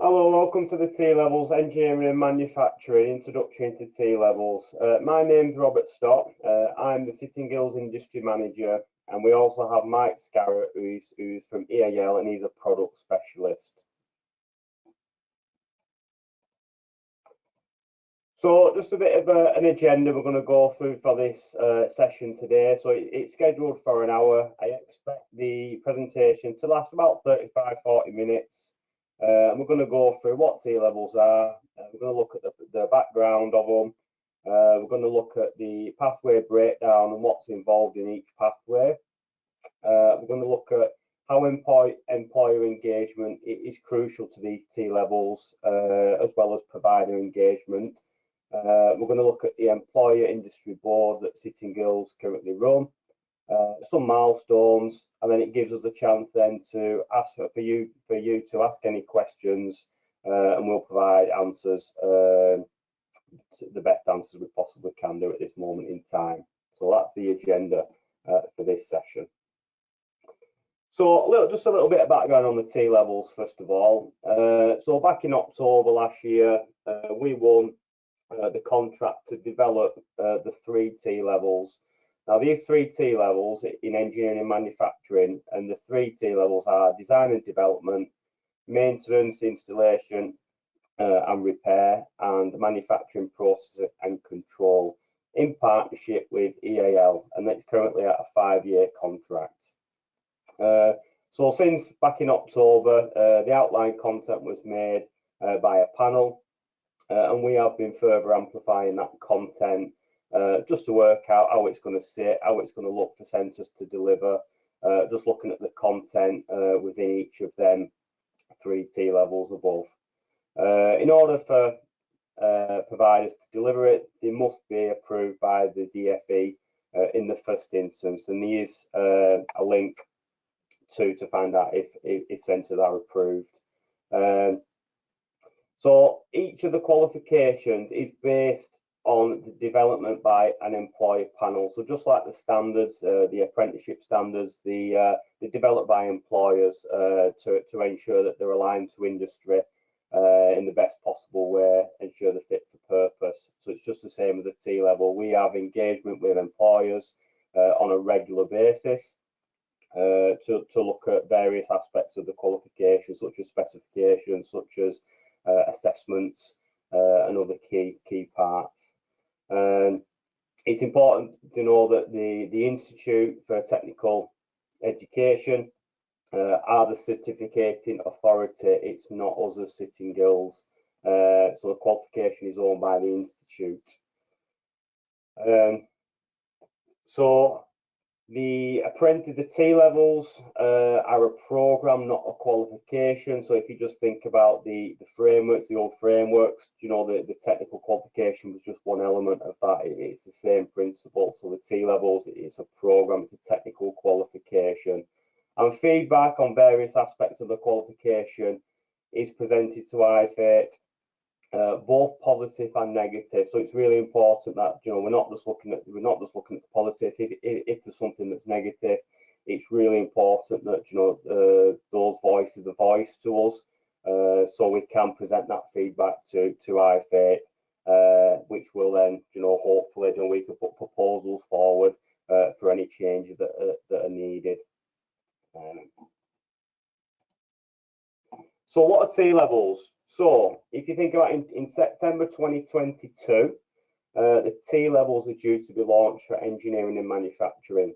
Hello, welcome to the T-Levels Engineering and Manufacturing Introductory into T-Levels. My name's Robert Stott. I'm the Sitting Gills Industry Manager, and we also have Mike Scarrett, who's from EAL, and he's a product specialist. So just a bit of an agenda we're going to go through for this session today. So it's scheduled for an hour. I expect the presentation to last about 35-40 minutes. And we're going to go through what T-levels are. We're going to look at the background of them. We're going to look at the pathway breakdown and what's involved in each pathway. We're going to look at how employer engagement is crucial to these T-levels, as well as provider engagement. We're going to look at the employer industry board that Sitting Gills currently run. Some milestones, and then it gives us a chance then to ask for you to ask any questions, and we'll provide answers, the best answers we possibly can do at this moment in time. So that's the agenda for this session. So just a little bit of background on the T-levels first of all. So back in October last year, we won the contract to develop the 3 T-levels. Now, these 3 T-levels in engineering and manufacturing, and the 3 T-levels are design and development, maintenance, installation and repair, and manufacturing process and control, in partnership with EAL, and that's currently at a 5-year contract. So since back in October, the outline concept was made by a panel, and we have been further amplifying that content just to work out how it's going to sit, how it's going to look for centres to deliver, just looking at the content within each of them 3 T-levels above. In order for providers to deliver it, they must be approved by the DFE in the first instance, and there is a link to find out if centres are approved. So each of the qualifications is based on the development by an employer panel. So just like the standards, the apprenticeship standards, they're developed by employers to ensure that they're aligned to industry in the best possible way, ensure they're fit for purpose. So it's just the same as a T-level. We have engagement with employers on a regular basis to look at various aspects of the qualification, such as specifications, such as assessments and other key parts. It's important to know that the Institute for Technical Education are the certificating authority. It's not us as Sitting Gills. So the qualification is owned by the Institute. So the T-levels are a program, not a qualification. So if you just think about the frameworks, the old frameworks, you know, the technical qualification was just one element of that. It's the same principle. So the T-levels, it's a program, it's a technical qualification. And feedback on various aspects of the qualification is presented to IFATE, both positive and negative. So it's really important that, you know, we're not just looking at the positive. If there's something that's negative, it's really important that, you know, those voices are voiced to us, so we can present that feedback to IFATE, which will then, you know, hopefully, you know, we can put proposals forward for any changes that are needed. So what are T-levels? So if you think about in September 2022, the T-levels are due to be launched for engineering and manufacturing.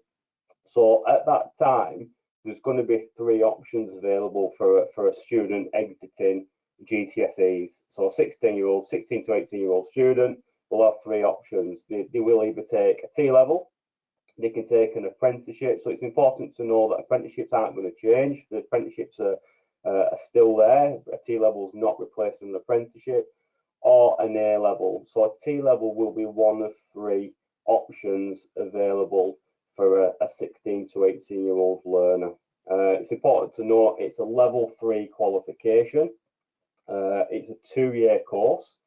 So at that time, there's going to be 3 options available for a student exiting GCSEs. So a 16 to 18-year-old student will have 3 options. They will either take a T-level, they can take an apprenticeship. So it's important to know that apprenticeships aren't going to change. The apprenticeships are still there. A T-level is not replacing an apprenticeship, or an A-level. So a T-level will be one of 3 options available for a 16 to 18-year-old learner. It's important to note it's a level 3 qualification. It's a 2-year course.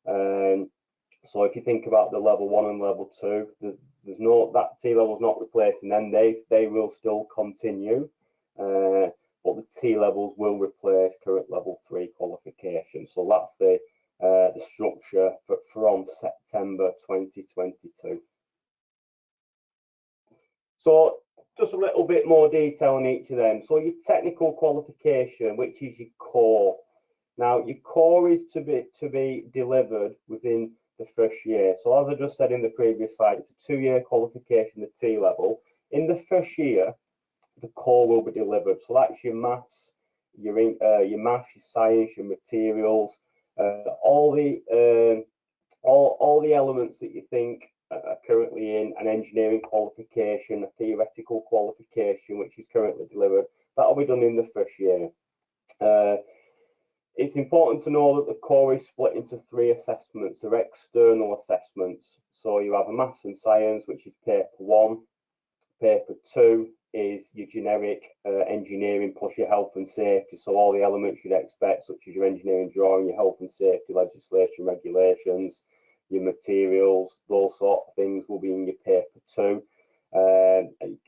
So if you think about the level 1 and level 2, there's no, that T-level is not replacing them. They will still continue. But the T levels will replace current level 3 qualifications. So that's the structure from September 2022. So just a little bit more detail on each of them. So your technical qualification, which is your core. Now your core is to be delivered within the first year. So as I just said in the previous slide, it's a 2-year qualification, the T level. In the first year, the core will be delivered. So that's your maths, your maths, your science, your materials, all the elements that you think are currently in an engineering qualification, a theoretical qualification, which is currently delivered. That'll be done in the first year. It's important to know that the core is split into 3 assessments. They're external assessments. So you have a maths and science, which is paper 1. Paper 2 is your generic engineering plus your health and safety. So all the elements you'd expect, such as your engineering drawing, your health and safety legislation, regulations, your materials, those sort of things will be in your paper 2.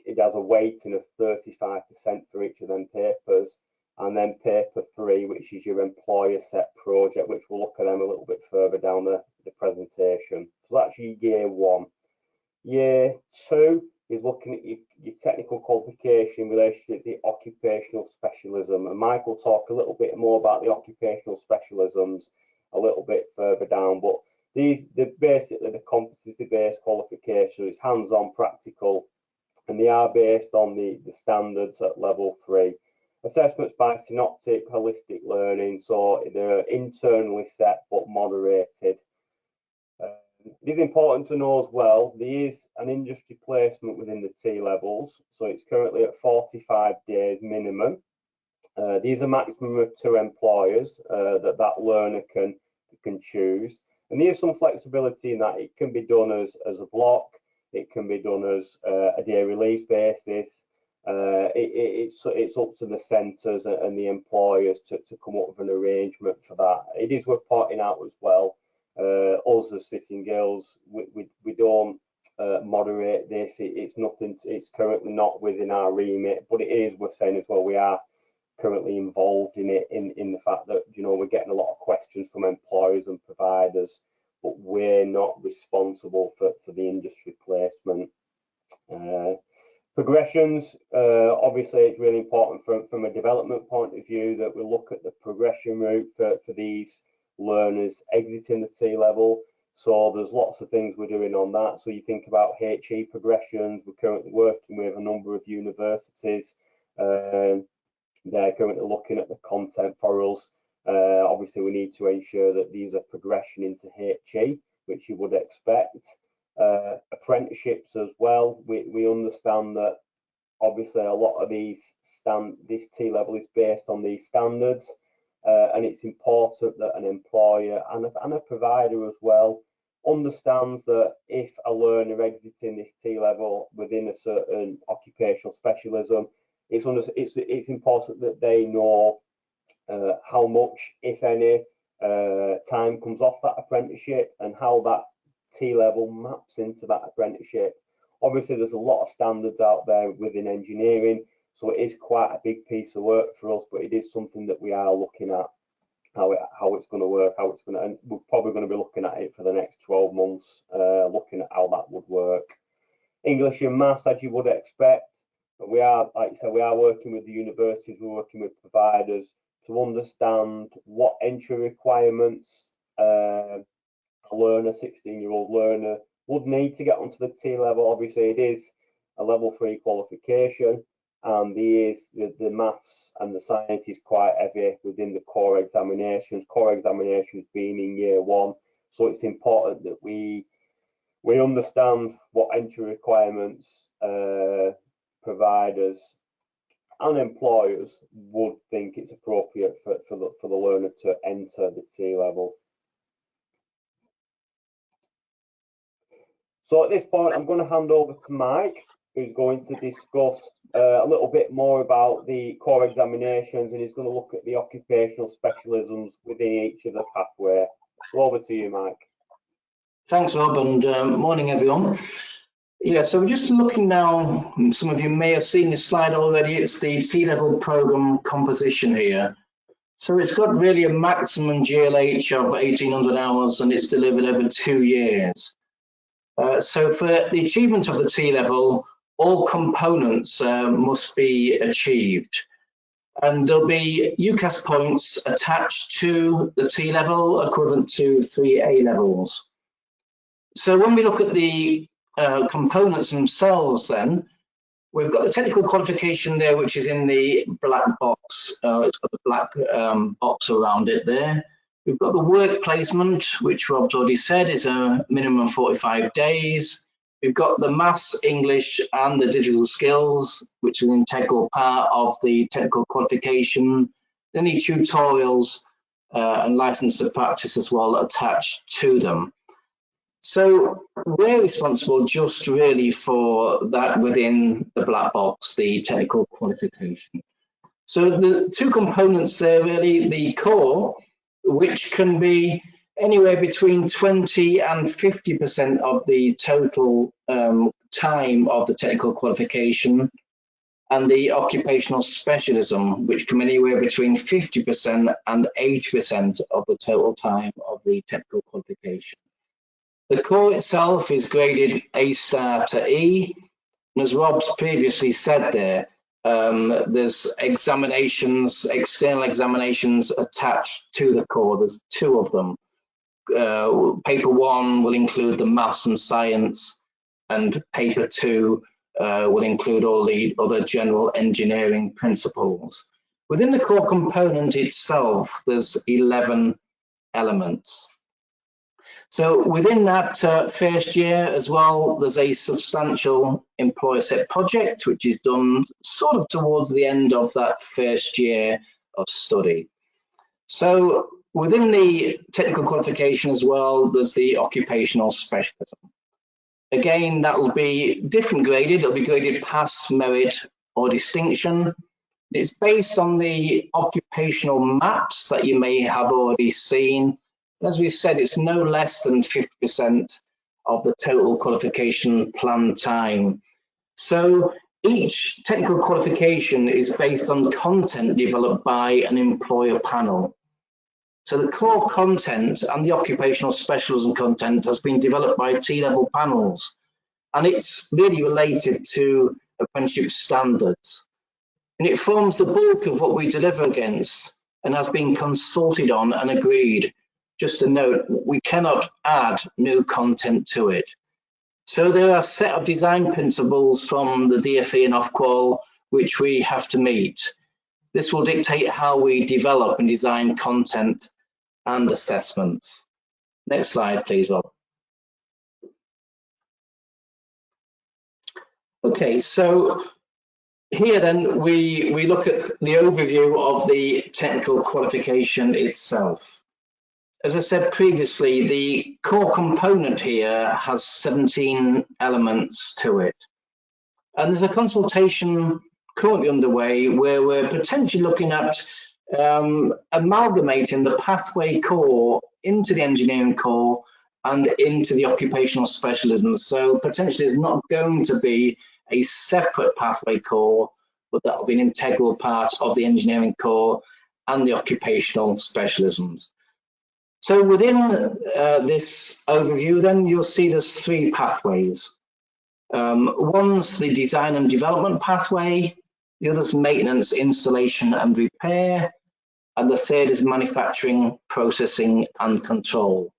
It has a weighting of 35% for each of them papers. And then paper 3, which is your employer set project, which we'll look at them a little bit further down the presentation. So that's your year 1. Year 2 is looking at your technical qualification in relation to the occupational specialism. And Mike will talk a little bit more about the occupational specialisms a little bit further down. But they're basically the competency-based qualification. It's hands-on practical, and they are based on the standards at level 3. Assessments by synoptic holistic learning, so they're internally set but moderated. It is important to know as well, there is an industry placement within the T levels, so it's currently at 45 days minimum. These are maximum of 2 employers that learner can choose, and there's some flexibility in that. It can be done as a block, it can be done as a day release basis. It's up to the centres and the employers to come up with an arrangement for that. It is worth pointing out as well, us as Sitting Girls, we don't moderate this. It's currently not within our remit, but it is worth saying as well, we are currently involved in it in the fact that, you know, we're getting a lot of questions from employers and providers, but we're not responsible for the industry placement. Progressions, obviously it's really important from a development point of view that we look at the progression route for these learners exiting the T level. So there's lots of things we're doing on that. So you think about HE progressions. We're currently working with a number of universities. They're currently looking at the content for us. Obviously we need to ensure that these are progression into HE, which you would expect. Apprenticeships as well. We understand that obviously a lot of this T level is based on these standards, and it's important that an employer and a provider as well understands that if a learner exiting this T level within a certain occupational specialism, it's important that they know how much, if any, time comes off that apprenticeship and how that T level maps into that apprenticeship. Obviously there's a lot of standards out there within engineering, so it is quite a big piece of work for us, but it is something that we are looking at how it's going to work, and we're probably going to be looking at it for the next 12 months, looking at how that would work. English and maths, as you would expect, but we are, like I said, we are working with the universities, we're working with providers to understand what entry requirements a learner, 16-year-old learner, would need to get onto the T level. Obviously, it is a level 3 qualification, and the maths and the science is quite heavy within the core examinations. Core examinations being in year 1, so it's important that we understand what entry requirements providers and employers would think it's appropriate for the learner to enter the T level. So at this point, I'm going to hand over to Mike, who's going to discuss a little bit more about the core examinations, and he's going to look at the occupational specialisms within each of the pathway. So over to you, Mike. Thanks, Rob, and morning, everyone. Yeah, so we're just looking now, some of you may have seen this slide already, it's the T-level program composition here. So it's got really a maximum GLH of 1800 hours and it's delivered over 2 years. So for the achievement of the T-level, all components must be achieved. And there'll be UCAS points attached to the T-level equivalent to 3 A-levels. So when we look at the components themselves then, we've got the technical qualification there, which is in the black box. It's got the black box around it there. We've got the work placement, which Rob's already said is a minimum of 45 days. We've got the maths, English, and the digital skills, which is an integral part of the technical qualification. Any tutorials and license to practice as well attached to them. So we're responsible just really for that within the black box, the technical qualification. So the two components there really, the core, which can be anywhere between 20 and 50% of the total time of the technical qualification, and the occupational specialism, which can be anywhere between 50% and 80% of the total time of the technical qualification. The core itself is graded A star to E, and as Rob's previously said there, there's examinations, external examinations attached to the core. There's 2 of them. Paper 1 will include the maths and science, and paper 2 will include all the other general engineering principles. Within the core component itself, there's 11 elements. So within that first year as well, there's a substantial employer set project, which is done sort of towards the end of that first year of study. So within the technical qualification as well, there's the occupational specialism. Again, that will be different graded. It'll be graded pass, merit, or distinction. It's based on the occupational maps that you may have already seen. As we said, it's no less than 50% of the total qualification plan time. So each technical qualification is based on content developed by an employer panel. So the core content and the occupational specialism content has been developed by T-level panels, and it's really related to apprenticeship standards. And it forms the bulk of what we deliver against and has been consulted on and agreed. Just a note, we cannot add new content to it. So there are a set of design principles from the DFE and Ofqual which we have to meet. This will dictate how we develop and design content and assessments. Next slide, please, Rob. Okay, so here then we look at the overview of the technical qualification itself. As I said previously, the core component here has 17 elements to it. And there's a consultation currently underway where we're potentially looking at amalgamating the pathway core into the engineering core and into the occupational specialism. So potentially there's not going to be a separate pathway core, but that will be an integral part of the engineering core and the occupational specialisms. So within this overview, then you'll see there's 3 pathways. One's the design and development pathway, the other's maintenance, installation and repair, and the third is manufacturing, processing and control.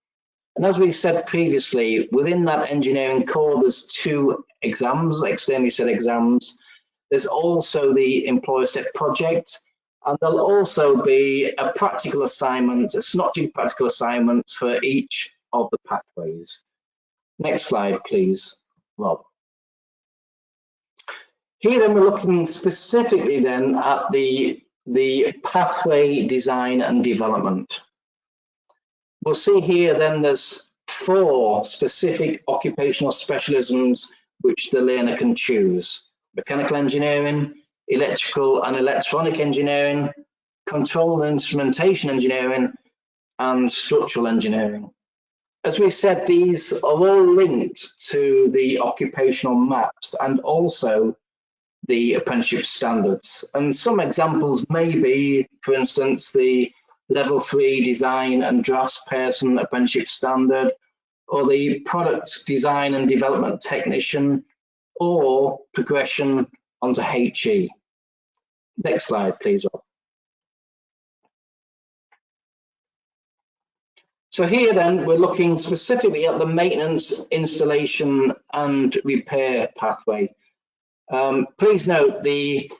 And as we said previously, within that engineering core, there's 2 exams, externally set exams. There's also the employer set project, and there'll also be a practical assignment, a SNOTG practical assignment for each of the pathways. Next slide, please, Rob. Here then we're looking specifically then at the pathway design and development. We'll see here then there's 4 specific occupational specialisms which the learner can choose: mechanical engineering, electrical and electronic engineering, control and instrumentation engineering, and structural engineering. as we said, these are all linked to the occupational maps and also the apprenticeship standards. And some examples may be, for instance, the Level 3 Design and Draftsperson Apprenticeship Standard, or the Product Design and Development Technician, or progression onto HE. Next slide, please, Rob. So here then, we're looking specifically at the maintenance, installation and repair pathway. Please note the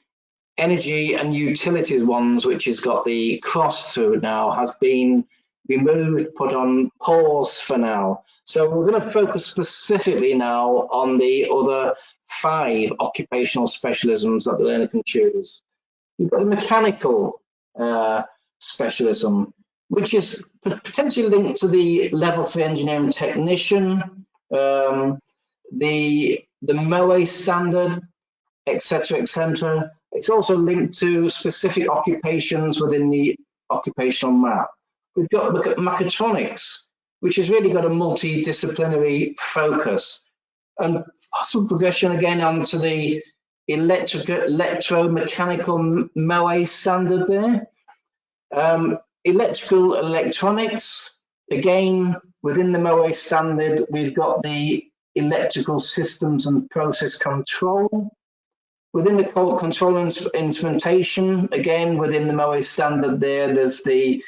energy and utilities ones, which has got the cross through now, has been removed, put on pause for now. So we're going to focus specifically now on the other 5 occupational specialisms that the learner can choose. You've got the mechanical specialism, which is potentially linked to the Level 3 engineering technician, the MOE standard, etc., etc. It's also linked to specific occupations within the occupational map. We've got mechatronics, which has really got a multidisciplinary focus, and possible progression again onto the electromechanical MOE standard there. Electrical electronics, again, within the MOE standard, we've got the electrical systems and process control. Within the control and instrumentation, again, within the MOE standard there, there's the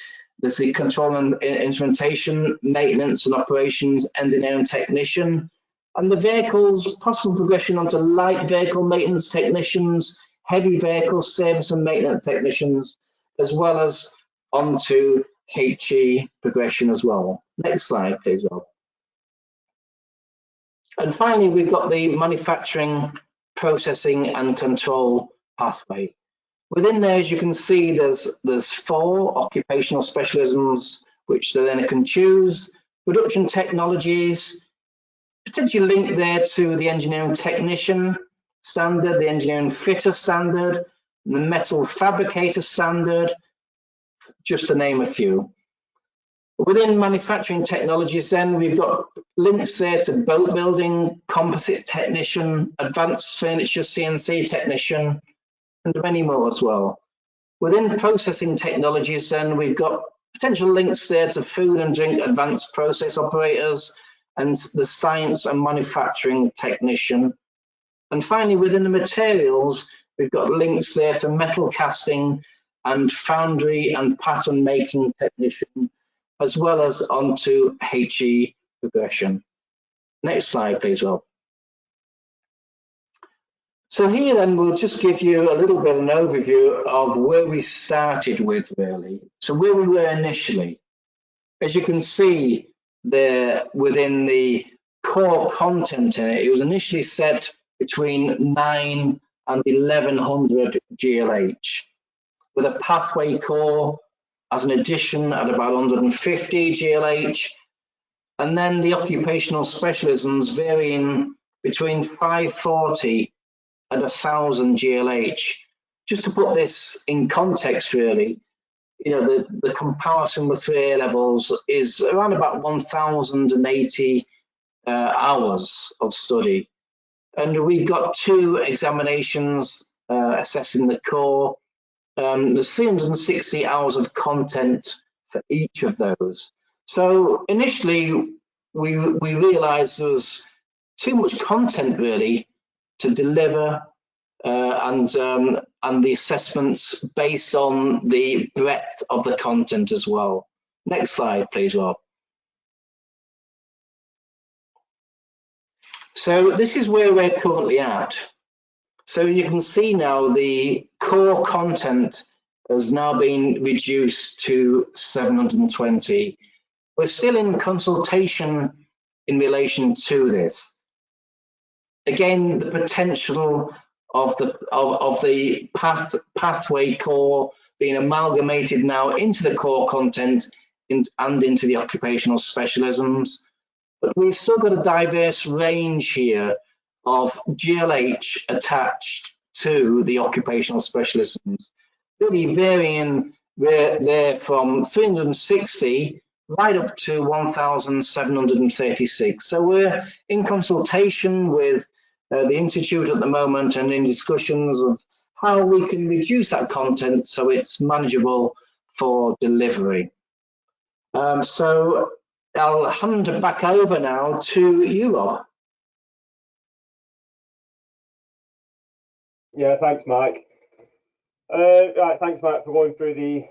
control and instrumentation, maintenance and operations, engineering technician. And the vehicles, possible progression onto light vehicle maintenance technicians, heavy vehicle service and maintenance technicians, as well as onto HE progression as well. Next slide, please, Rob. And finally, we've got the manufacturing, processing and control pathway. Within there, as you can see, there's 4 occupational specialisms which the learner can choose. Production technologies, potentially linked there to the engineering technician standard, the engineering fitter standard, the metal fabricator standard, just to name a few. Within manufacturing technologies then, we've got links there to boat building, composite technician, advanced furniture CNC technician, and many more as well. Within processing technologies then, we've got potential links there to food and drink advanced process operators and the science and manufacturing technician. And finally, within the materials, we've got links there to metal casting and foundry and pattern making technician, as well as onto HE progression. Next slide, please, Rob. So here then, we'll just give you a little bit of an overview of where we started with, really. So where we were initially. As you can see there within the core content in it, it was initially set between 9 and 1100 GLH, with a pathway core as an addition at about 150 GLH, and then the occupational specialisms varying between 540 and 1000 GLH. Just to put this in context, really, you know, the comparison with 3 A levels is around about 1080 hours of study. And we've got 2 examinations assessing the core. There's 360 hours of content for each of those. So initially, we realized there was too much content really to deliver, and the assessments based on the breadth of the content as well. Next slide, please, Rob. So this is where we're currently at. So you can see now the core content has now been reduced to 720. We're still in consultation in relation to this. Again, the potential of the pathway core being amalgamated now into the core content and into the occupational specialisms. But we've still got a diverse range here of GLH attached to the occupational specialisms, really varying there from 360 right up to 1,736. So we're in consultation with the Institute at the moment and in discussions of how we can reduce that content so it's manageable for delivery. So I'll hand it back over now to you, Rob. Yeah, thanks, Mike. Right, thanks, Mike, for going through the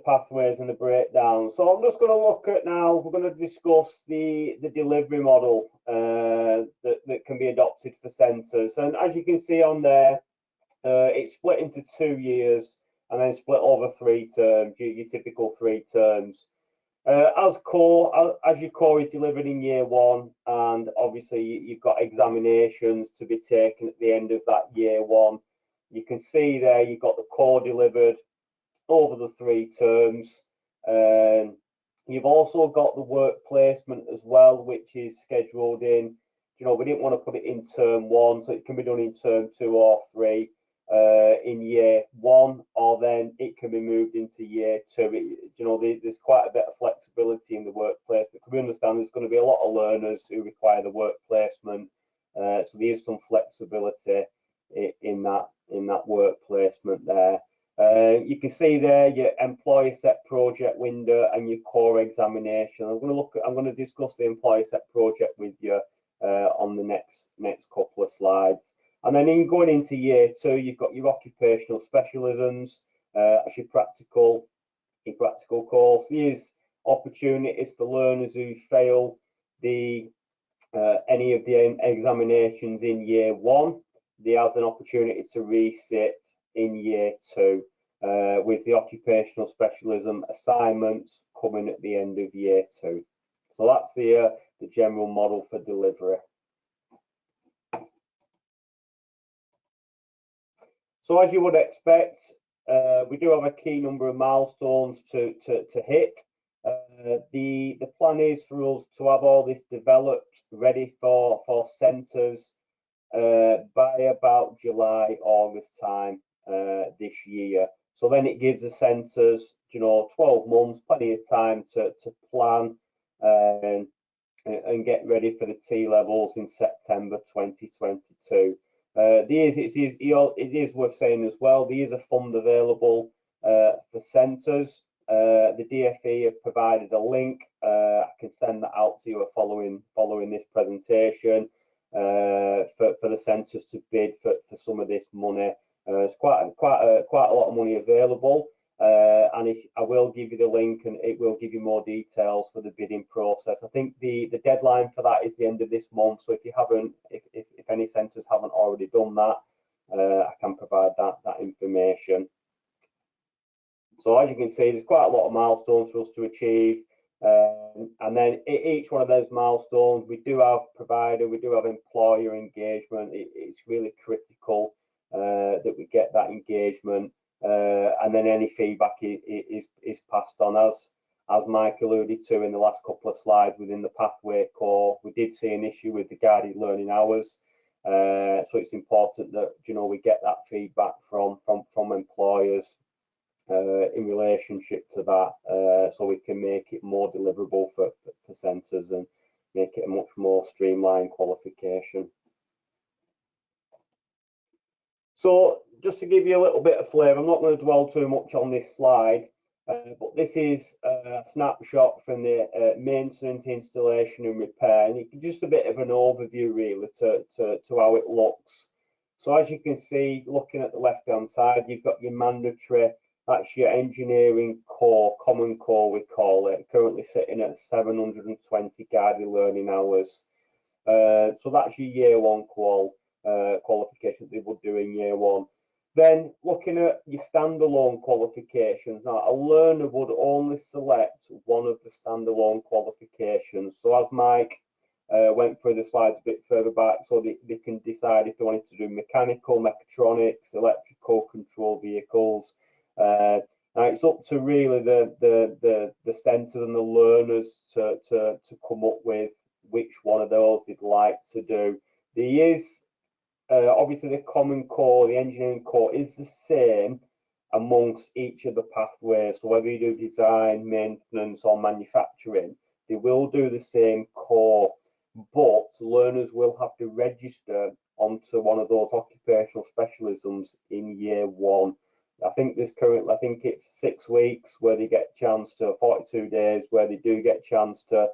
pathways and the breakdown. So I'm just going to look at now, we're going to discuss the delivery model that can be adopted for centres. And as you can see on there, it's split into 2 years and then split over 3 terms, your typical 3 terms. As your core is delivered in year 1, and obviously you've got examinations to be taken at the end of that year 1. You can see there you've got the core delivered over the 3 terms. You've also got the work placement as well, which is scheduled in, you know, we didn't want to put it in term 1, so it can be done in term 2 or 3 in year 1, or then it can be moved into year 2. You know, there's quite a bit of flexibility in the work placement, because we understand there's going to be a lot of learners who require the work placement, so there is some flexibility in that work placement there. You can see there your employer set project window and your core examination. I'm going to discuss the employer set project with you on the next couple of slides. And then going into year 2, you've got your occupational specialisms as your practical course. These opportunities for learners who fail any of the examinations in year 1. They have an opportunity to resit in year 2 with the occupational specialism assignments coming at the end of year 2. So that's the general model for delivery. So as you would expect, we do have a key number of milestones to hit. The plan is for us to have all this developed, ready for centres by about July, August time this year. So then it gives the centres, you know, 12 months, plenty of time to plan and get ready for the T levels in September 2022. It is worth saying as well, there is a fund available for centres. The DfE have provided a link. I can send that out to you following this presentation for the centres to bid for some of this money. There's quite a lot of money available, and I will give you the link, and it will give you more details for the bidding process. I think the deadline for that is the end of this month. So if you haven't, if any centres haven't already done that, I can provide that information. So as you can see, there's quite a lot of milestones for us to achieve. And then each one of those milestones, we do have provider, we do have employer engagement. It's really critical that we get that engagement, and then any feedback is passed on. As Mike alluded to in the last couple of slides within the pathway core, we did see an issue with the guided learning hours. So it's important that, you know, we get that feedback from employers in relationship to that, so we can make it more deliverable for centres and make it a much more streamlined qualification. So just to give you a little bit of flavour, I'm not going to dwell too much on this slide, but this is a snapshot from the maintenance, installation and repair, and it's just a bit of an overview really to how it looks. So as you can see, looking at the left hand side, you've got your mandatory, that's your engineering core, common core we call it, currently sitting at 720 guided learning hours. So that's your year 1 qualification they would do in year 1. Then looking at your standalone qualifications, now a learner would only select one of the standalone qualifications. So as Mike went through the slides a bit further back, so they can decide if they wanted to do mechanical, mechatronics, electrical, control vehicles. Now it's up to really the centres and the learners to come up with which one of those they'd like to do. There is obviously the common core, the engineering core is the same amongst each of the pathways. So whether you do design, maintenance, or manufacturing, they will do the same core, but learners will have to register onto one of those occupational specialisms in year one. I think it's 6 weeks where they get a chance to, 42 days where they do get a chance to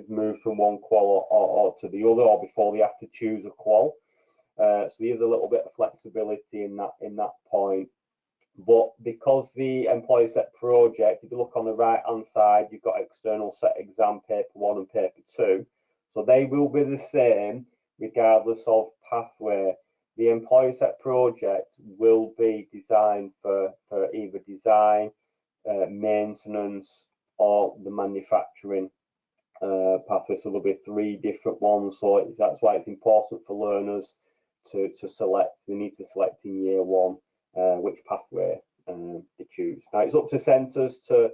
move from one qual or to the other, or before they have to choose a qual. So there's a little bit of flexibility in that point. But because the employer set project, if you look on the right hand side, you've got external set exam paper 1 and paper 2. So they will be the same regardless of pathway. The employer set project will be designed for either design, maintenance, or the manufacturing pathway. So there'll be 3 different ones. So that's why it's important for learners to select. They need to select in year 1 which pathway they choose. Now it's up to centres to,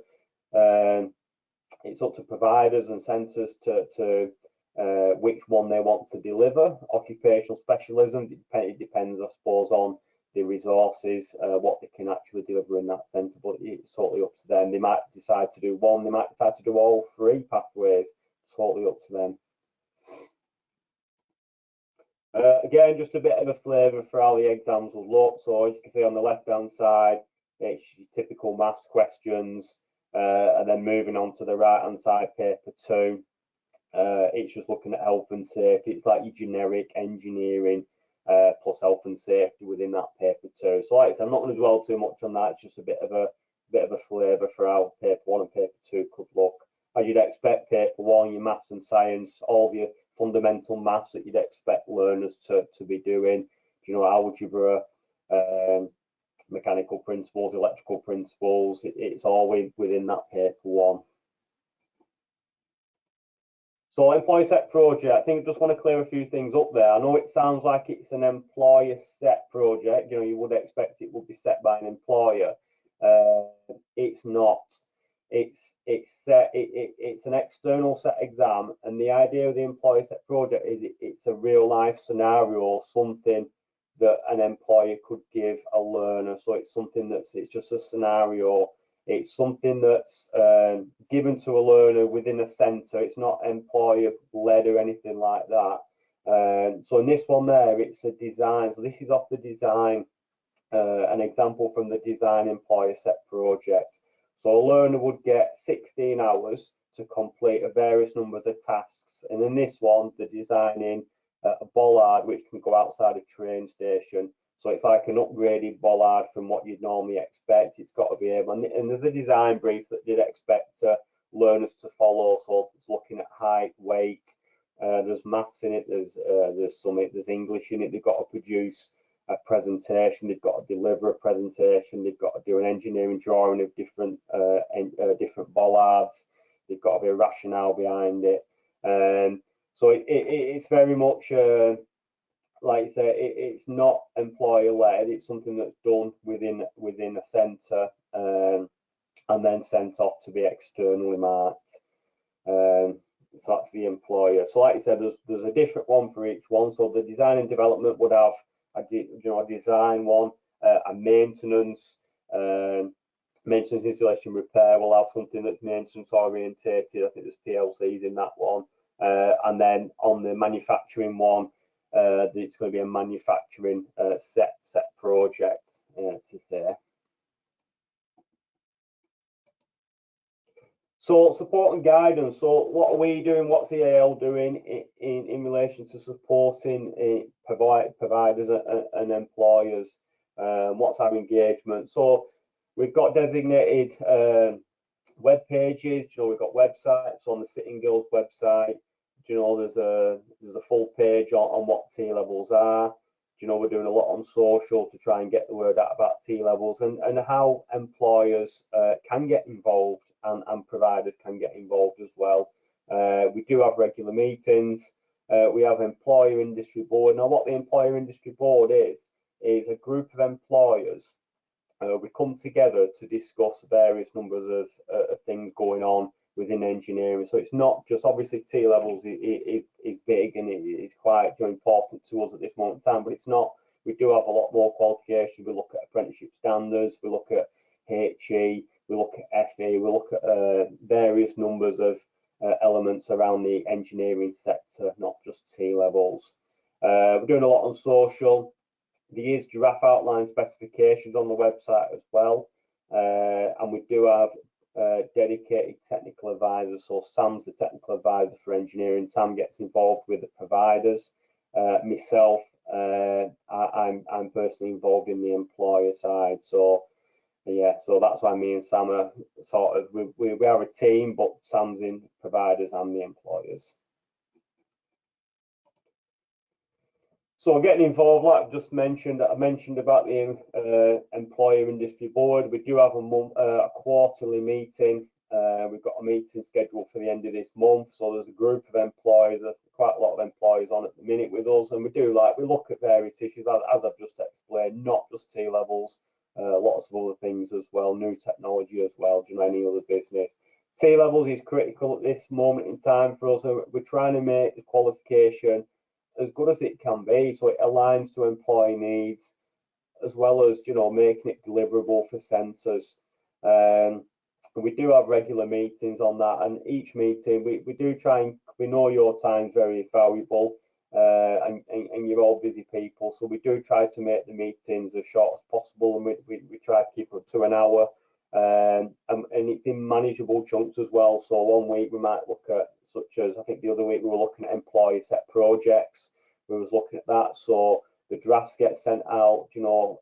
it's up to providers and centres to which one they want to deliver. Occupational specialism, it depends, I suppose, on the resources, what they can actually deliver in that centre, but it's totally up to them. They might decide to do one, they might decide to do all 3 pathways, totally up to them. Again, just a bit of a flavour for how the exams will look. So as you can see on the left hand side, it's your typical maths questions, and then moving on to the right hand side, paper 2. It's just looking at health and safety. It's like your generic engineering plus health and safety within that paper 2. So like I said, I'm not going to dwell too much on that. It's just a bit of a flavour for how paper 1 and paper 2 could look. As you'd expect, paper 1, your maths and science, all your fundamental maths that you'd expect learners to be doing, algebra, mechanical principles, electrical principles. It's all within that paper 1. So employer set project, I think I just want to clear a few things up there. I know it sounds like it's an employer set project. You would expect it would be set by an employer. It's not. It's an external set exam, and the idea of the employer set project is it's a real life scenario, something that an employer could give a learner. So it's something it's just a scenario. It's something that's given to a learner within a centre. It's not employer led or anything like that. So in this one there, it's a design. So this is off the design, an example from the design employer set project. So a learner would get 16 hours to complete a various numbers of tasks. And in this one, they're designing a bollard which can go outside a train station. So it's like an upgraded bollard from what you'd normally expect. It's got to be able, and there's a design brief that did expect learners to follow. So it's looking at height, weight. There's maths in it. There's English in it. They've got to produce a presentation. They've got to deliver a presentation. They've got to do an engineering drawing of different bollards. They've got to be a rationale behind it. So it's very much. Like I say, it's not employer-led. It's something that's done within a centre and then sent off to be externally marked. So that's the employer. So like I said, there's a different one for each one. So the design and development would have a design one, a maintenance, maintenance, installation, repair will have something that's maintenance orientated. I think there's PLCs in that one, and then on the manufacturing one. It's going to be a manufacturing set project to say. So support and guidance. So what are we doing? What's the AL doing in relation to supporting providers and employers? What's our engagement? So we've got designated web pages. We've got websites on the Sitting Guilds website. There's a full page on what T levels are. We're doing a lot on social to try and get the word out about T levels and how employers can get involved and providers can get involved as well. We do have regular meetings. We have employer industry board. Now, what the employer industry board is a group of employers. We come together to discuss various numbers of things going on within engineering. So it's not just, obviously T levels is big and it's quite important to us at this moment in time, but it's not we do have a lot more qualifications. We look at apprenticeship standards, we look at HE, we look at FE, we look at various numbers of elements around the engineering sector, not just T-levels. We're doing a lot on social. There is draft outline specifications on the website as well, and we do have dedicated technical advisors. So Sam's the technical advisor for engineering. Sam gets involved with the providers. Myself, I'm personally involved in the employer side. So yeah, so that's why me and Sam are sort of we are a team, but Sam's in providers and the employers. So getting involved, like I've just mentioned, I mentioned about the employer industry board. We do have a quarterly meeting. We've got a meeting scheduled for the end of this month. So there's a group of employers, there's quite a lot of employers on at the minute with us, and we look at various issues as I've just explained, not just T-levels, lots of other things as well, new technology as well, any other business. T-levels is critical at this moment in time for us. We're trying to make the qualification as good as it can be, so it aligns to employee needs, as well as making it deliverable for centres. We do have regular meetings on that, and each meeting we do try and we know your time's very valuable, and you're all busy people, so we do try to make the meetings as short as possible, and we try to keep up to an hour, and it's in manageable chunks as well. So one week we might look at, such as I think the other week we were looking at employee set projects. We was looking at that, so the drafts get sent out,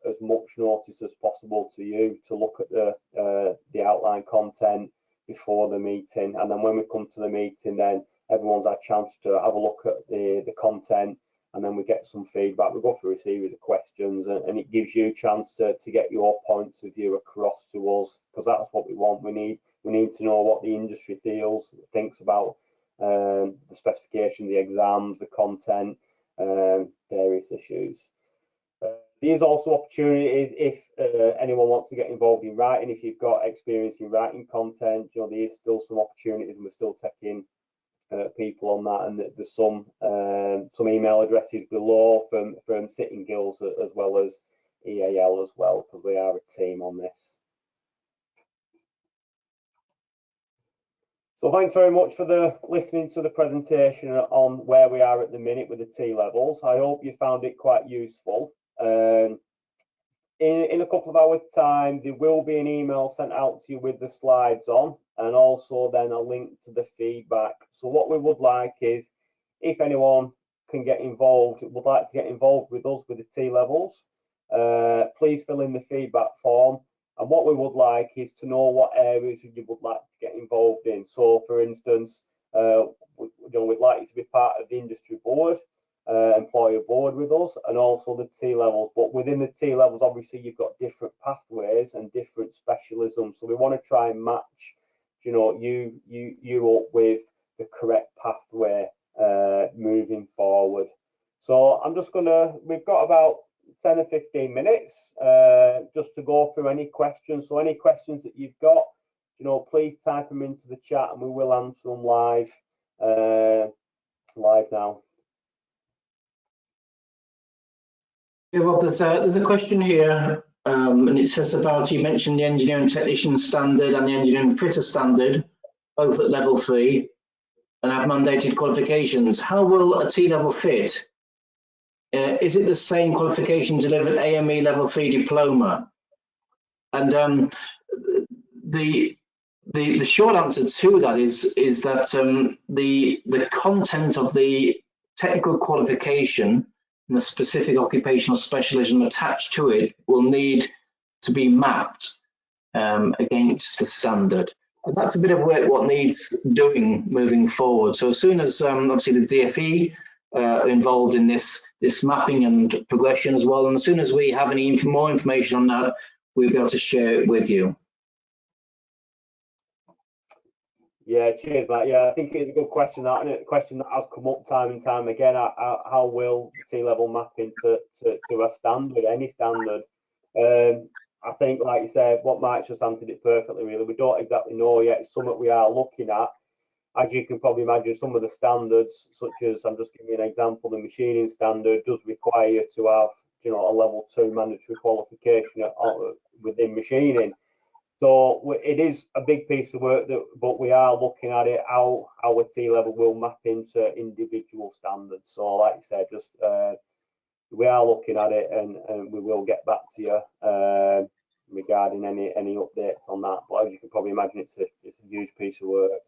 as much notice as possible to you to look at the outline content before the meeting, and then when we come to the meeting, then everyone's had a chance to have a look at the content, and then we get some feedback. We go through a series of questions, and it gives you a chance to get your points of view across to us, because that's what we want. We need to know what the industry thinks about the specification, the exams, the content, various issues. There's also opportunities if anyone wants to get involved in writing. If you've got experience in writing content, there is still some opportunities, and we're still taking people on that. And there's some email addresses below from Sitting Guilds as well as EAL as well, because we are a team on this. So thanks very much for listening to the presentation on where we are at the minute with the T-levels. I hope you found it quite useful. In a couple of hours' time, there will be an email sent out to you with the slides on, and also then a link to the feedback. So what we would like is, if anyone can get involved, would like to get involved with us with the T-levels, please fill in the feedback form. And what we would like is to know what areas you would like to get involved in. So, for instance, we'd like you to be part of the industry board, employer board with us, and also the T-levels. But within the T-levels, obviously, you've got different pathways and different specialisms. So we want to try and match, you up with the correct pathway moving forward. So we've got about 10 or 15 minutes just to go through any questions. So any questions that you've got, please type them into the chat, and we will answer them live now. Yeah, Rob, there's a question here, and it says about, you mentioned the engineering technician standard and the engineering fitter standard, both at level 3, and have mandated qualifications. How will a T-level fit? Is it the same qualification delivered AME level 3 diploma? And the short answer to that is that the content of the technical qualification and the specific occupational specialism attached to it will need to be mapped against the standard. And that's a bit of work what needs doing moving forward. So as soon as obviously the DFE are involved in this mapping and progression as well, and as soon as we have any more information on that, we'll be able to share it with you. Yeah, cheers, Matt. Yeah, I think it's a good question, that, and a question that has come up time and time again. How will T-level map into a standard, any standard? I think, like you said, what Mike's just answered it perfectly, really. We don't exactly know yet. It's something we are looking at. As you can probably imagine, some of the standards, such as, I'm just giving you an example, the machining standard does require you to have a level 2 mandatory qualification within machining. So it is a big piece of work, but we are looking at it, how our T-level will map into individual standards. So like you said, just we are looking at it, and we will get back to you regarding any updates on that. But as you can probably imagine, it's a huge piece of work.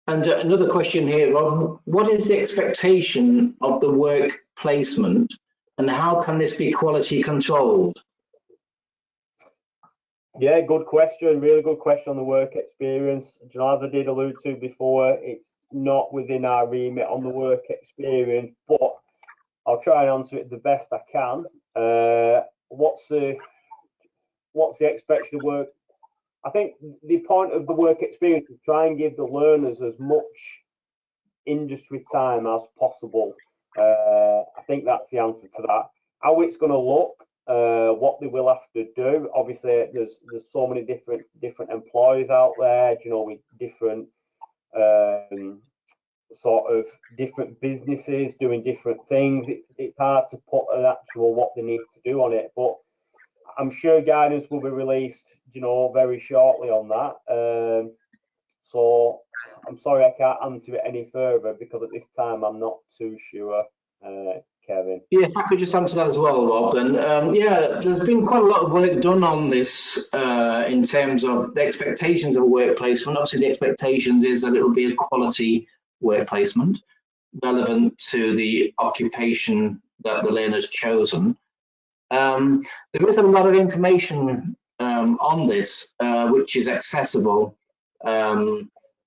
And another question here, Rob, what is the expectation of the work placement, and how can this be quality controlled? Yeah, good question. Really good question on the work experience. As I did allude to before, it's not within our remit on the work experience, but I'll try and answer it the best I can. What's the expectation of work? I think the point of the work experience is try and give the learners as much industry time as possible. I think that's the answer to that. How it's going to look, what they will have to do. Obviously, there's so many different employers out there, with different sort of different businesses doing different things. It's hard to put an actual what they need to do on it, but I'm sure guidance will be released, very shortly on that. So I'm sorry I can't answer it any further, because at this time I'm not too sure, Kevin. Yeah, if I could just answer that as well, Rob, then. Yeah, there's been quite a lot of work done on this in terms of the expectations of a work placement. Obviously, the expectations is that it will be a quality work placement relevant to the occupation that the learner's chosen. There is a lot of information on this, which is accessible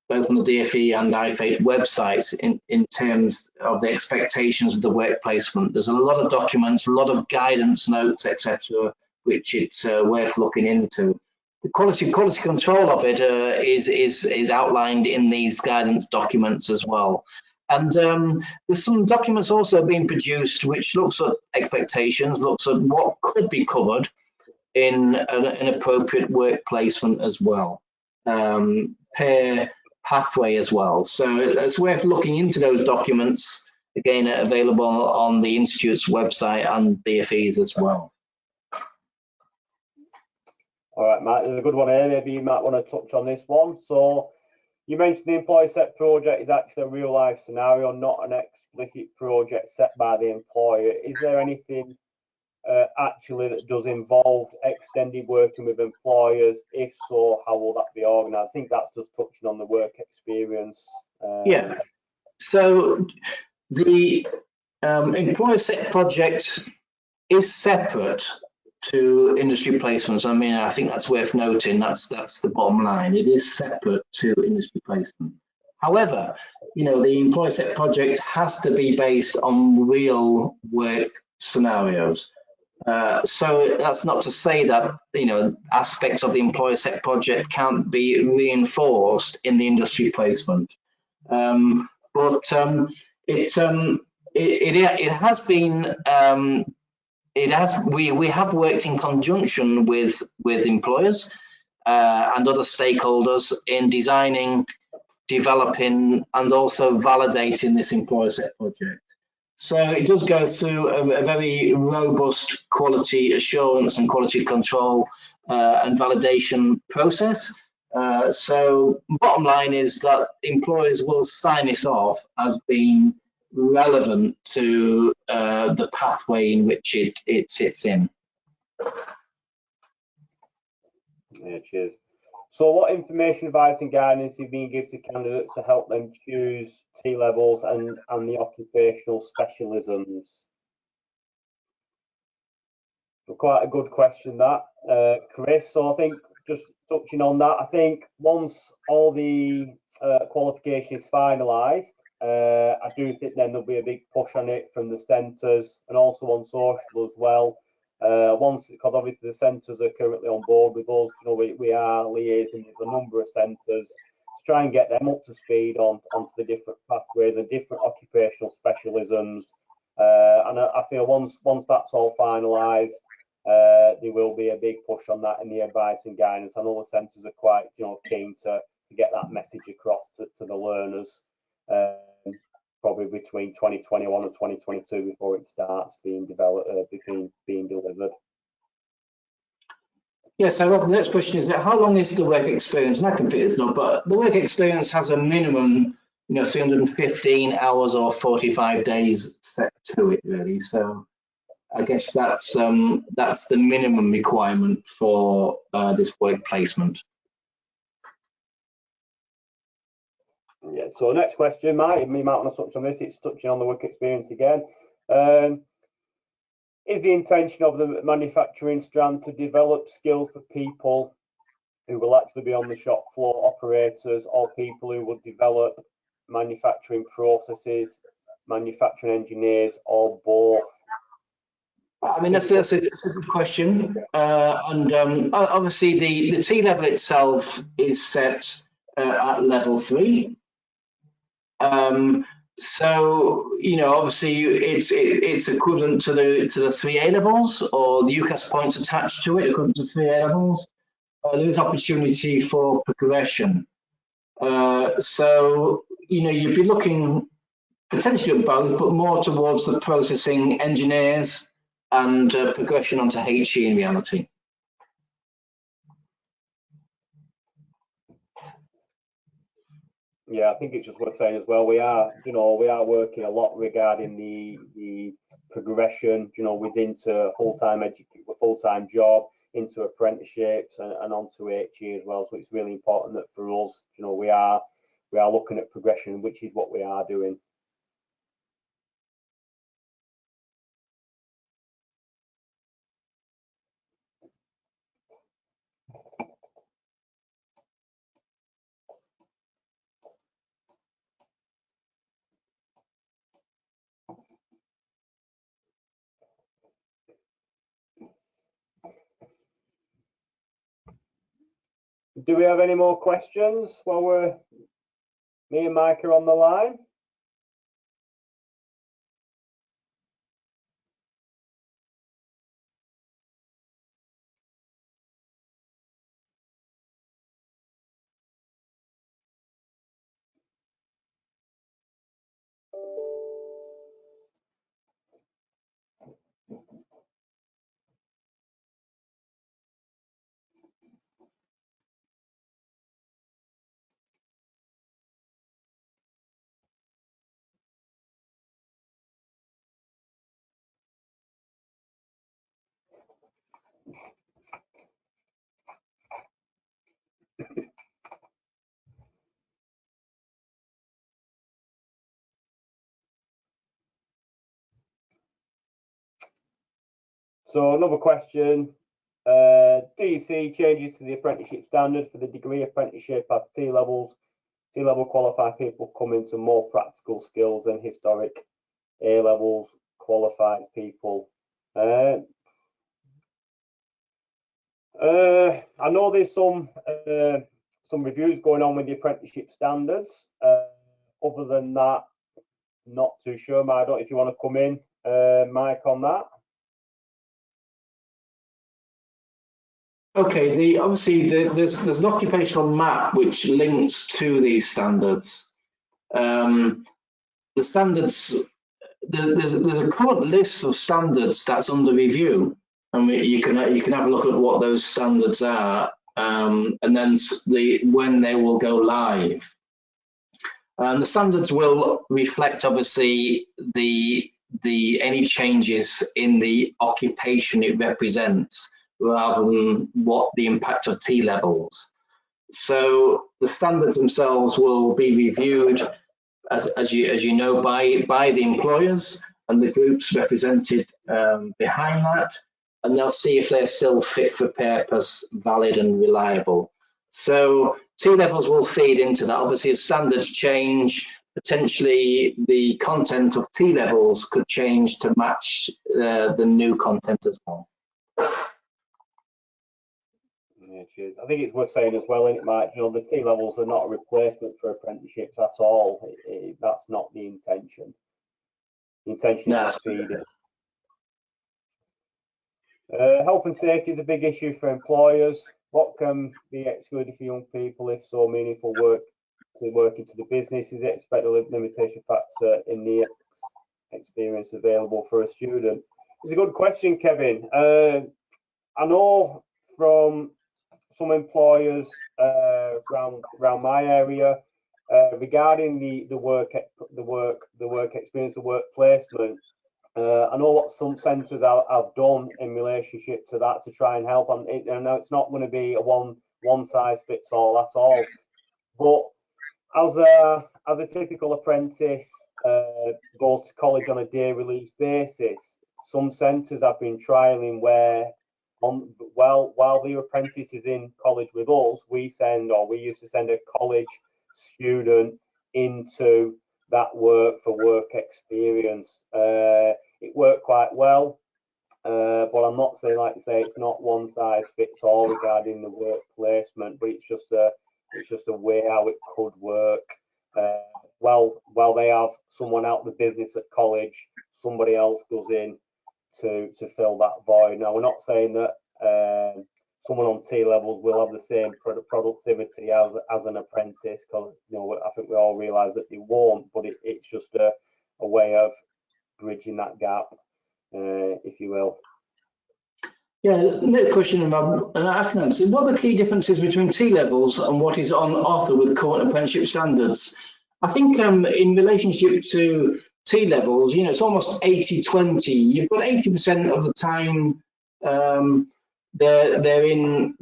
both on the DFE and IFATE websites in terms of the expectations of the work placement. There's a lot of documents, a lot of guidance notes, etc., which it's worth looking into. The quality control of it is outlined in these guidance documents as well. And there's some documents also being produced which looks at expectations, looks at what could be covered in an appropriate work placement as well, per pathway as well. So it's worth looking into those documents, again, available on the Institute's website and DFEs as well. All right, Matt, there's a good one here. Maybe you might want to touch on this one. So you mentioned the employer set project is actually a real life scenario, not an explicit project set by the employer. Is there anything actually that does involve extended working with employers? If so, how will that be organised? I think that's just touching on the work experience. Yeah. So the employer set project is separate to industry placements. I mean, I think that's worth noting. That's the bottom line. It is separate to industry placement. However, the employer set project has to be based on real work scenarios. So that's not to say that aspects of the employer set project can't be reinforced in the industry placement, but it has been we have worked in conjunction with employers and other stakeholders in designing, developing, and also validating this employer set project. So it does go through a very robust quality assurance and quality control and validation process. So bottom line is that employers will sign this off as being relevant to the pathway in which it sits in. Yeah, cheers. So what information, advice and guidance have you been given to candidates to help them choose T-levels and the occupational specialisms? So quite a good question that, Chris. So I think just touching on that, I think once all the qualification is finalised, I do think then there'll be a big push on it from the centres and also on social as well. Because obviously the centres are currently on board with us, we are liaising with a number of centres to try and get them up to speed onto the different pathways and different occupational specialisms. And I feel once that's all finalised, there will be a big push on that in the advice and guidance. I know the centres are quite keen to get that message across to the learners. probably between 2021 and 2022 before it starts being developed, being delivered. Yes, so Rob, the next question is, how long is the work experience? And I can fit this not, but the work experience has a minimum, 315 hours or 45 days set to it, really. So I guess that's the minimum requirement for this work placement. Yeah, so next question, Mike, we might want to touch on this. It's touching on the work experience again. Is the intention of the manufacturing strand to develop skills for people who will actually be on the shop floor operators, or people who will develop manufacturing processes, manufacturing engineers, or both? I mean, that's a good question. Obviously, the T level itself is set at level 3. So, obviously it's equivalent to the 3 A levels, or the UCAS points attached to it, equivalent to 3 A levels. There's opportunity for progression. So, you'd be looking potentially at both, but more towards the processing engineers and progression onto HE in reality. Yeah, I think it's just worth saying as well, we are working a lot regarding the progression, within to full-time job, into apprenticeships and onto HE as well. So it's really important that for us, we are looking at progression, which is what we are doing. Do we have any more questions while me and Mike are on the line? So another question, do you see changes to the apprenticeship standard for the degree apprenticeship as T-level qualified people come into more practical skills than historic A-levels qualified people? I know there's some reviews going on with the apprenticeship standards. Other than that, not too sure. I don't know if you want to come in, Mike, on that. Okay, obviously there's an occupational map which links to these standards. The standards, there's a current list of standards that's under review, and you can have a look at what those standards are, and then when they will go live. The standards will reflect obviously any changes in the occupation it represents, rather than what the impact of T levels. So the standards themselves will be reviewed, as you know, by the employers and the groups represented behind that, and they'll see if they're still fit for purpose, valid and reliable. So T levels will feed into that. Obviously, as standards change, potentially the content of T levels could change to match the new content as well. Yeah, cheers. I think it's worth saying as well, isn't it, Mike? The T levels are not a replacement for apprenticeships at all. That's not the intention. The intention is to feed it. Health and safety is a big issue for employers. What can be excluded for young people if so meaningful work to work into the business? Is it expect a limitation factor in the experience available for a student? It's a good question, Kevin. I know from some employers around my area regarding the work experience, the work placement. I know what some centres have done in relationship to that to try and help. And I know it's not going to be a one size fits all at all. But as a typical apprentice goes to college on a day release basis, some centres have been trialling where while the apprentice is in college with us, we used to send a college student into that work experience. It worked quite well, but I'm not saying, like you say, it's not one size fits all regarding the work placement, but it's just a way how it could work. While they have someone out the business at college, somebody else goes in to fill that void. Now, we're not saying that someone on T levels will have the same productivity as an apprentice, because I think we all realise that they won't. But it's just a way of bridging that gap, if you will. Yeah, next question, and I can answer. What are the key differences between T levels and what is on offer with current apprenticeship standards? I think in relationship to T levels, it's almost 80-20. You've got 80% of the time they're in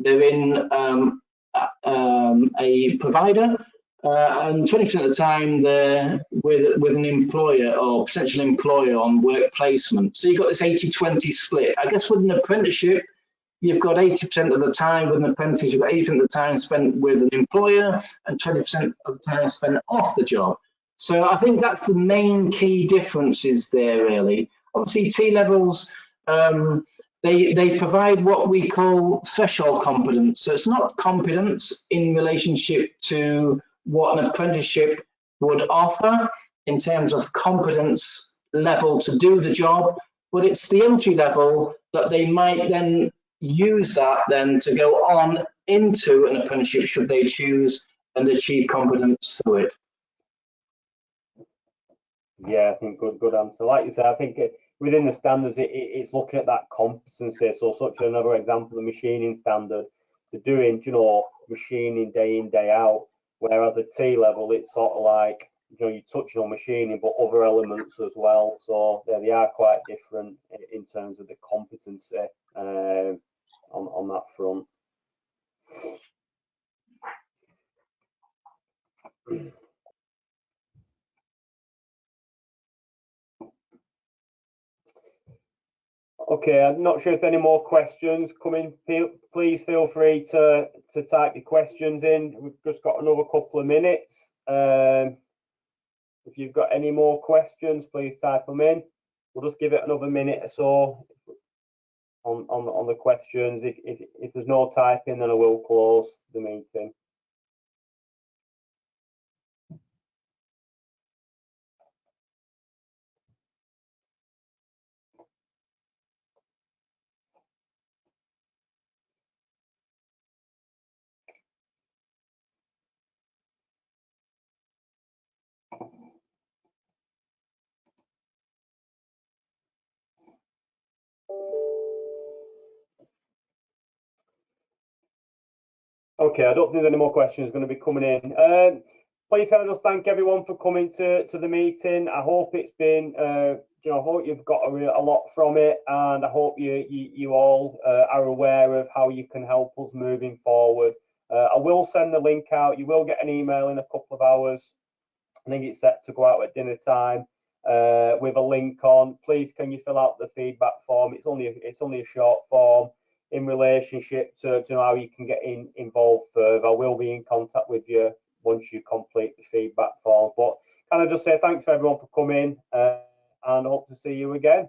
a provider, and 20% of the time they're with an employer or potential employer on work placement. So you've got this 80-20 split. I guess with an apprenticeship, you've got 80% of the time with an apprentice, you've got 80% of the time spent with an employer and 20% of the time spent off the job. So I think that's the main key differences there, really. Obviously, T levels, they provide what we call threshold competence. So it's not competence in relationship to what an apprenticeship would offer in terms of competence level to do the job, but it's the entry level that they might then use that then to go on into an apprenticeship should they choose and achieve competence through it. Yeah, I think good answer. Like you said, I think within the standards, it's looking at that competency. So such another example, the machining standard, they're doing, machining day in, day out, whereas at T level, it's sort of like, you're touching on machining, but other elements as well. So they are quite different in terms of the competency on that front. Okay, I'm not sure if any more questions come in. Please feel free to type your questions in. We've just got another couple of minutes. If you've got any more questions, please type them in. We'll just give it another minute or so on the questions. If there's no typing, then I will close the meeting. Okay, I don't think there's any more questions going to be coming in. Please can I just thank everyone for coming to the meeting. I hope it's been, I hope you've got a lot from it, and I hope you all are aware of how you can help us moving forward. I will send the link out. You will get an email in a couple of hours. I think it's set to go out at dinner time with a link on. Please can you fill out the feedback form? It's only a short form in relationship to how you can get involved further. I will be in contact with you once you complete the feedback form. But can I just say thanks for everyone for coming and hope to see you again.